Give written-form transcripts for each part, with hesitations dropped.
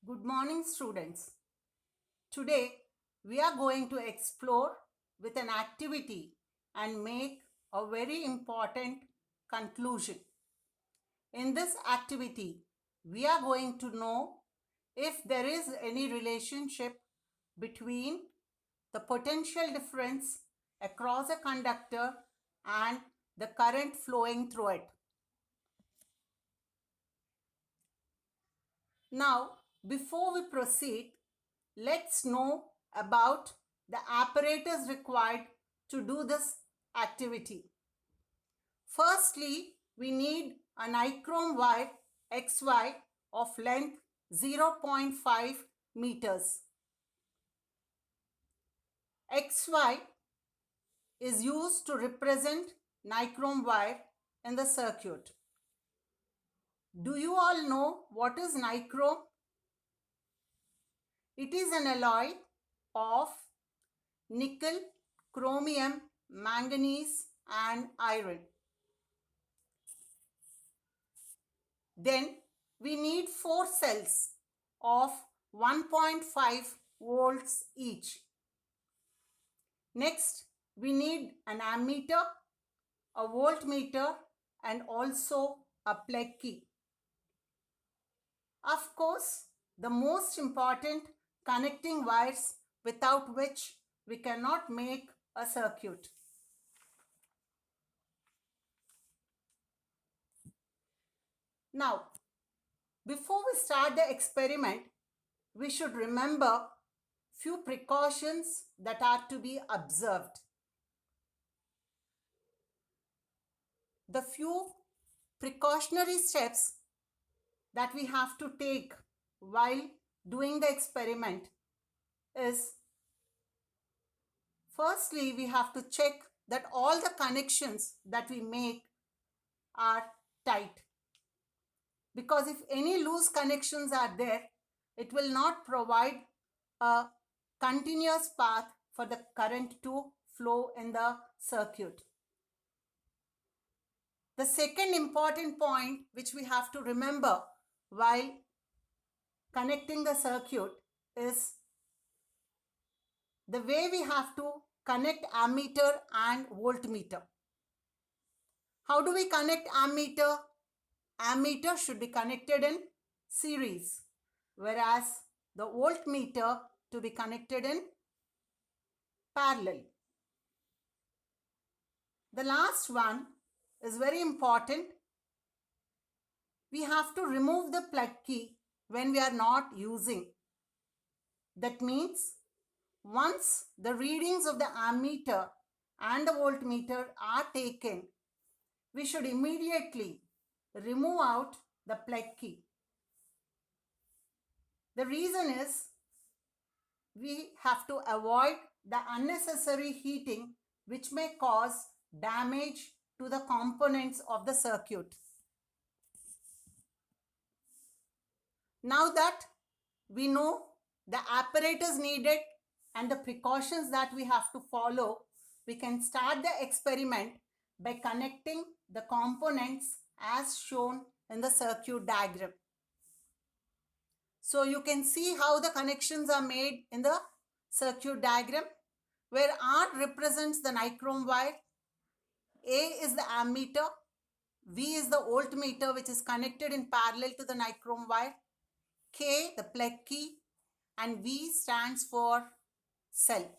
Good morning, students. Today, we are going to explore with an activity and make a very important conclusion. In this activity, we are going to know if there is any relationship between the potential difference across a conductor and the current flowing through it. Now, before we proceed, let's know about the apparatus required to do this activity. Firstly, we need a nichrome wire XY of length 0.5 meters. XY is used to represent nichrome wire in the circuit. Do you all know what is nichrome? It is an alloy of nickel, chromium, manganese, and iron. Then we need 4 cells of 1.5 volts each. Next, we need an ammeter, a voltmeter, and also a plug key. Of course, the most important connecting wires without which we cannot make a circuit. Now, before we start the experiment, we should remember few precautions that are to be observed. The few precautionary steps that we have to take while doing the experiment is, firstly, we have to check that all the connections that we make are tight. Because if any loose connections are there, it will not provide a continuous path for the current to flow in the circuit. The second important point which we have to remember while connecting the circuit is the way we have to connect ammeter and voltmeter. How do we connect ammeter? Ammeter should be connected in series, whereas the voltmeter to be connected in parallel. The last one is very important. We have to remove the plug key when we are not using. That means once the readings of the ammeter and the voltmeter are taken, we should immediately remove out the plug key. The reason is we have to avoid the unnecessary heating which may cause damage to the components of the circuit. Now that we know the apparatus needed and the precautions that we have to follow, we can start the experiment by connecting the components as shown in the circuit diagram. So you can see how the connections are made in the circuit diagram, where R represents the nichrome wire, A is the ammeter, V is the voltmeter which is connected in parallel to the nichrome wire, K the plug key, and V stands for cell.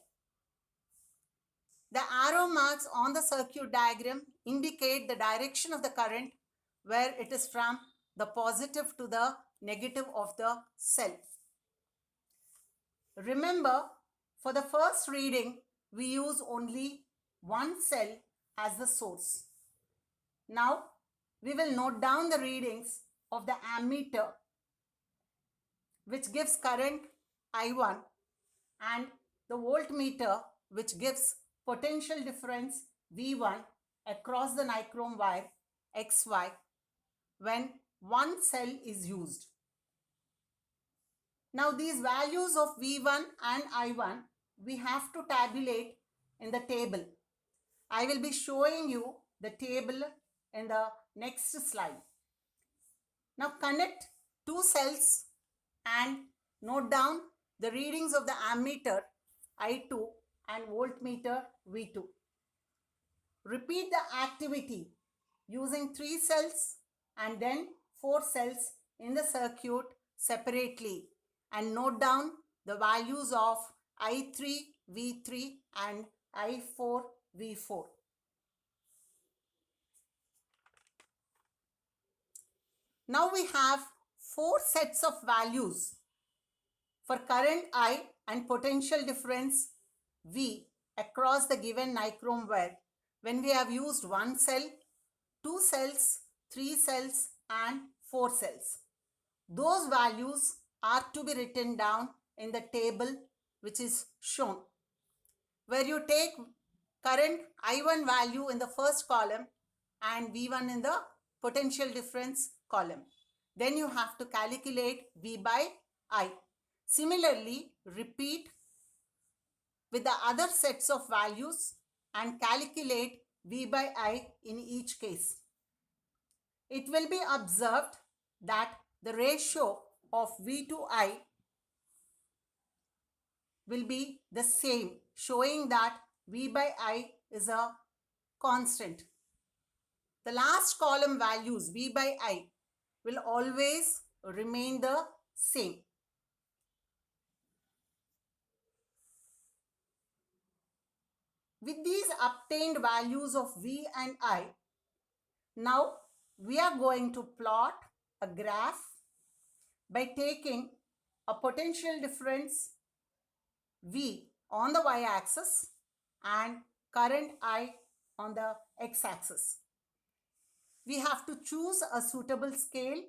The arrow marks on the circuit diagram indicate the direction of the current, where it is from the positive to the negative of the cell. Remember, for the first reading, we use only one cell as the source. Now, we will note down the readings of the ammeter, which gives current I1, and the voltmeter, which gives potential difference V1 across the nichrome wire XY when one cell is used. Now these values of V1 and I1 we have to tabulate in the table. I will be showing you the table in the next slide. Now connect two cells and Note down the readings of the ammeter I2 and voltmeter V2. Repeat the activity using 3 cells and then 4 cells in the circuit separately, and note down the values of I3 V3 and I4 V4. Now we have 4 sets of values for current I and potential difference V across the given nichrome wire when we have used 1 cell, 2 cells, 3 cells and 4 cells. Those values are to be written down in the table which is shown, where you take current I1 value in the first column and V1 in the potential difference column. Then you have to calculate V by I. Similarly, repeat with the other sets of values and calculate V by I in each case. It will be observed that the ratio of V to I will be the same, showing that V by I is a constant. The last column values V by I will always remain the same. With these obtained values of V and I, now we are going to plot a graph by taking a potential difference V on the y-axis and current I on the x-axis. We have to choose a suitable scale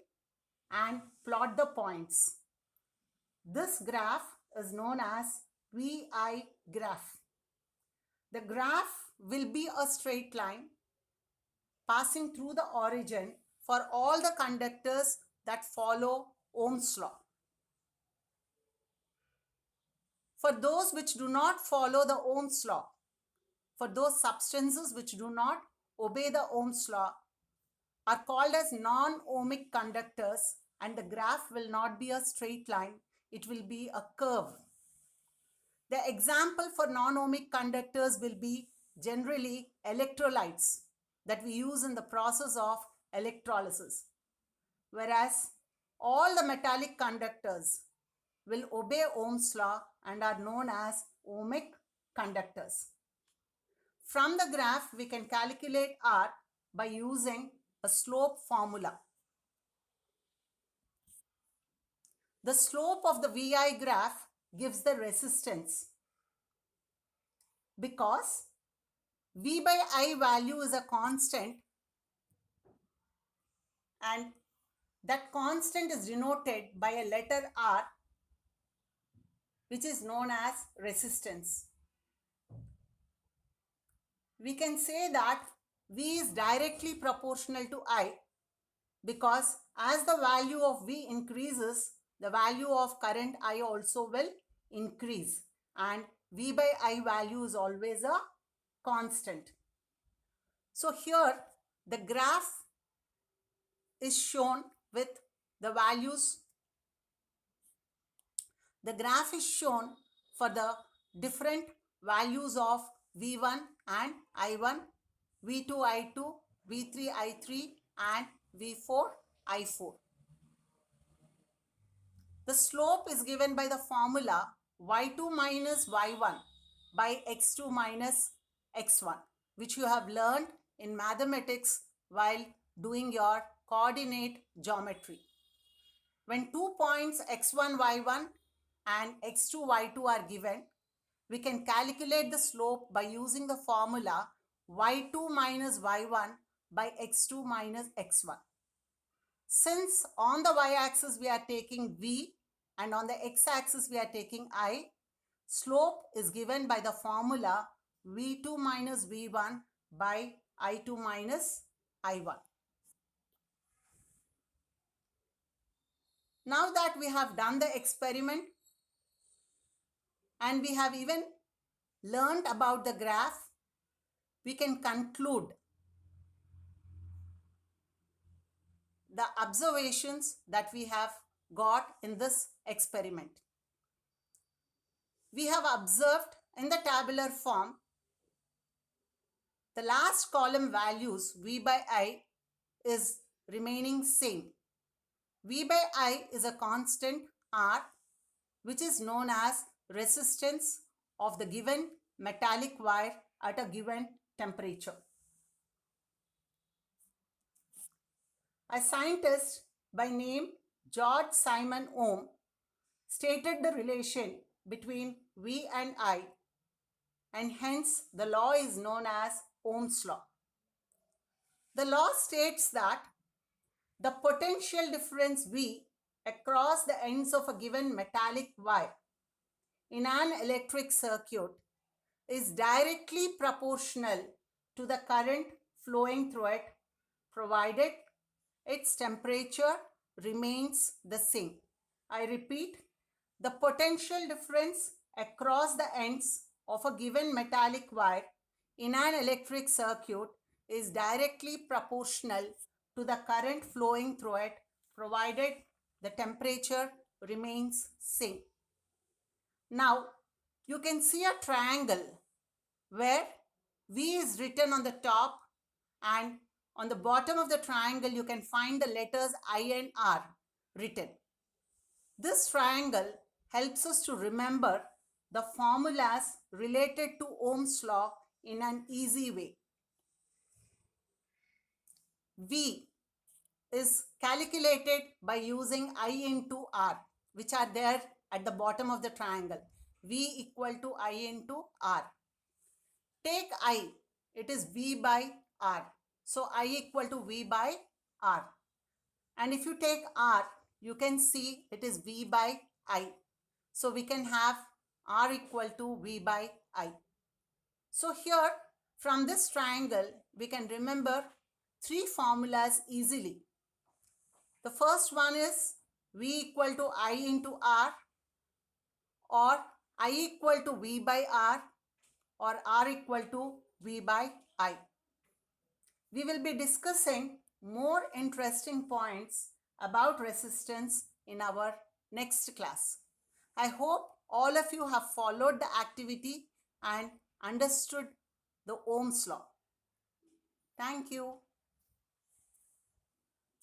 and plot the points. This graph is known as VI graph. The graph will be a straight line passing through the origin for all the conductors that follow Ohm's law. For those which do not follow the Ohm's law, for those substances which do not obey the Ohm's law, are called as non-ohmic conductors, and the graph will not be a straight line, it will be a curve. The example for non-ohmic conductors will be generally electrolytes that we use in the process of electrolysis, whereas all the metallic conductors will obey Ohm's law and are known as ohmic conductors. From the graph, we can calculate R by using a slope formula. The slope of the VI graph gives the resistance, because V by I value is a constant and that constant is denoted by a letter R, which is known as resistance. We can say that V is directly proportional to I, because as the value of V increases, the value of current I also will increase, and V by I value is always a constant. So here the graph is shown with the values. The graph is shown for the different values of V1 and I1, V2 I2, V3 I3 and V4 I4. The slope is given by the formula y2 minus y1 by x2 minus x1, which you have learned in mathematics while doing your coordinate geometry. When 2 points x1, y1 and x2, y2 are given, we can calculate the slope by using the formula y2 minus y1 by x2 minus x1. Since on the y-axis we are taking v and on the x-axis we are taking I, slope is given by the formula v2 minus v1 by I2 minus I1. Now that we have done the experiment and we have even learned about the graph, we can conclude the observations that we have got in this experiment. we have observed in the tabular form, the last column values V by I is remaining same. V by I is a constant R, which is known as resistance of the given metallic wire at a given temperature. A scientist by name George Simon Ohm stated the relation between V and I, and hence the law is known as Ohm's law. The law states that the potential difference V across the ends of a given metallic wire in an electric circuit is directly proportional to the current flowing through it, provided its temperature remains the same. I repeat, the potential difference across the ends of a given metallic wire in an electric circuit is directly proportional to the current flowing through it, provided the temperature remains same. Now, you can see a triangle where V is written on the top, and on the bottom of the triangle you can find the letters I and R written. This triangle helps us to remember the formulas related to Ohm's law in an easy way. V is calculated by using I into R, which are there at the bottom of the triangle. V equal to I into R. Take I, it is V by R. So I equal to V by R. And if you take R, you can see it is V by I. So we can have R equal to V by I. So here from this triangle, we can remember three formulas easily. The first one is V equal to I into R, or I equal to V by R, or R equal to V by I. We will be discussing more interesting points about resistance in our next class. I hope all of you have followed the activity and understood the Ohm's law. Thank you.